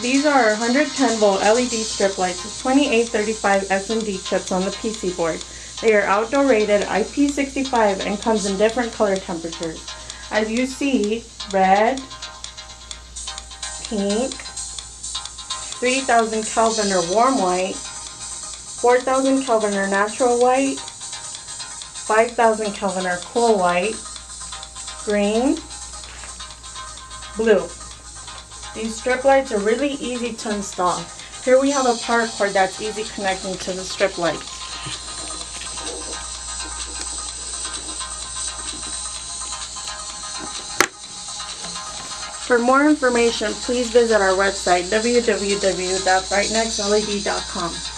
These are 110 volt LED strip lights with 2835 SMD chips on the PC board. They are outdoor rated IP65 and comes in different color temperatures. As you see, red, pink, 3000 Kelvin or warm white, 4000 Kelvin or natural white, 5000 Kelvin or cool white, green, blue. These strip lights are really easy to install. Here we have a power cord that's easy connecting to the strip lights. For more information, please visit our website www.brightnexled.com.